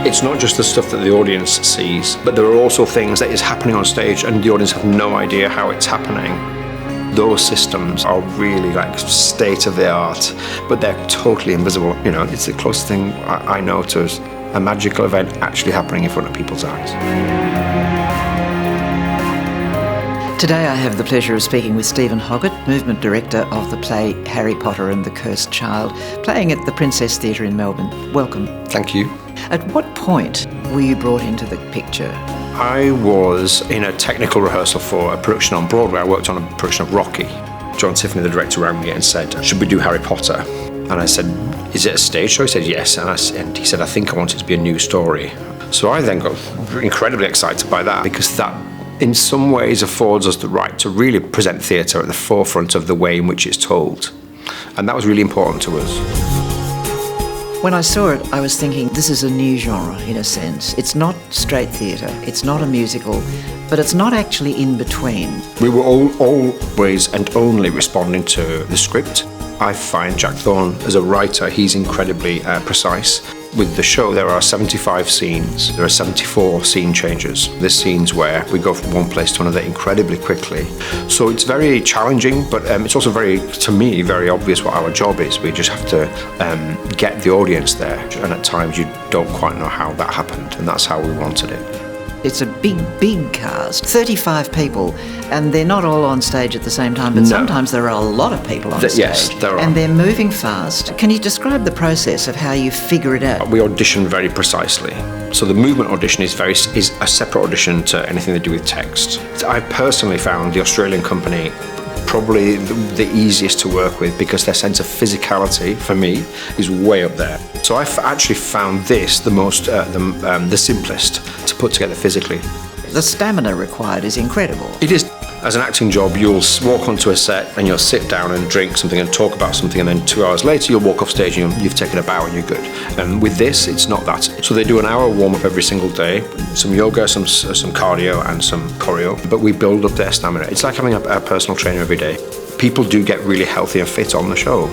It's not just the stuff that the audience sees, but there are also things that is happening on stage and the audience have no idea how it's happening. Those systems are really like state of the art, but they're totally invisible. You know, it's the closest thing I know to a magical event actually happening in front of people's eyes. Today I have the pleasure of speaking with Steven Hoggett, movement director of the play Harry Potter and the Cursed Child, playing at the Princess Theatre in Melbourne. Welcome. Thank you. At what point were you brought into the picture? I was in a technical rehearsal for a production on Broadway. I worked on a production of Rocky. John Tiffany, the director, rang me and said, should we do Harry Potter? And I said, is it a stage show? He said, yes. And he said, I think I want it to be a new story. So I then got incredibly excited by that, because that in some ways affords us the right to really present theatre at the forefront of the way in which it's told. And that was really important to us. When I saw it, I was thinking, this is a new genre in a sense. It's not straight theatre, it's not a musical, but it's not actually in between. We were always and only responding to the script. I find Jack Thorne, as a writer, he's incredibly precise. With the show, there are 75 scenes. There are 74 scene changes. There's scenes where we go from one place to another incredibly quickly. So it's very challenging, but it's also to me, very obvious what our job is. We just have to get the audience there. And at times you don't quite know how that happened, and that's how we wanted it. It's a big cast, 35 people, and they're not all on stage at the same time, but sometimes there are a lot of people on stage. Yes, there are. And they're moving fast. Can you describe the process of how you figure it out? We audition very precisely. So the movement audition is a separate audition to anything to do with text. I personally found the Australian company probably the easiest to work with, because their sense of physicality, for me, is way up there. So I've actually found this the simplest to put together physically. The stamina required is incredible. It is. As an acting job, you'll walk onto a set and you'll sit down and drink something and talk about something, and then 2 hours later you'll walk off stage and you've taken a bow and you're good. And with this, it's not that. So they do an hour warm-up every single day, some yoga, some cardio and some choreo, but we build up their stamina. It's like having a personal trainer every day. People do get really healthy and fit on the show,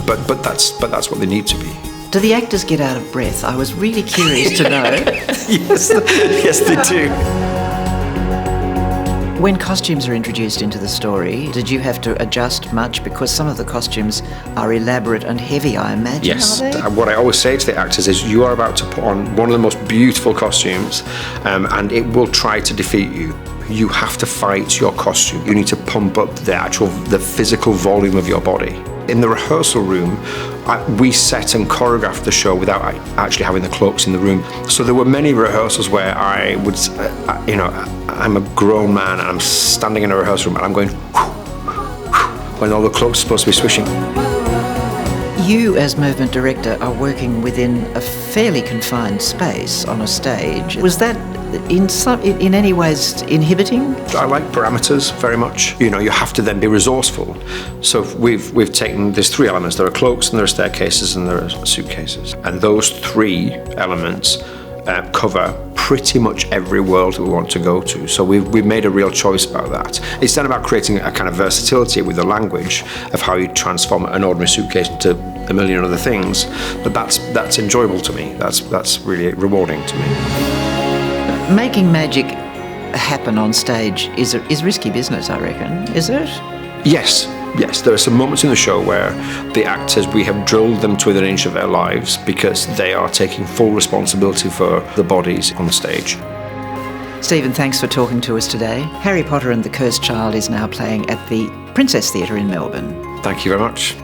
but that's what they need to be. Do the actors get out of breath? I was really curious to know. Yes, they do. When costumes are introduced into the story, did you have to adjust much? Because some of the costumes are elaborate and heavy, I imagine, yes. Are they? What I always say to the actors is, you are about to put on one of the most beautiful costumes, and it will try to defeat you. You have to fight your costume. You need to pump up the physical volume of your body. In the rehearsal room, we set and choreographed the show without actually having the cloaks in the room. So there were many rehearsals where I would, I'm a grown man and I'm standing in a rehearsal room and I'm going when all the cloaks are supposed to be swishing. You, as movement director, are working within a fairly confined space on a stage. Was that in any ways inhibiting? I like parameters very much. You have to then be resourceful. So we've taken, there's 3 elements. There are cloaks and there are staircases and there are suitcases. And those 3 elements cover pretty much every world we want to go to. So we've made a real choice about that. It's then about creating a kind of versatility with the language of how you transform an ordinary suitcase into a million other things. But that's enjoyable to me. That's really rewarding to me. Making magic happen on stage is risky business, I reckon. Is it? Yes. There are some moments in the show where the actors, we have drilled them to within an inch of their lives, because they are taking full responsibility for the bodies on the stage. Steven, thanks for talking to us today. Harry Potter and the Cursed Child is now playing at the Princess Theatre in Melbourne. Thank you very much.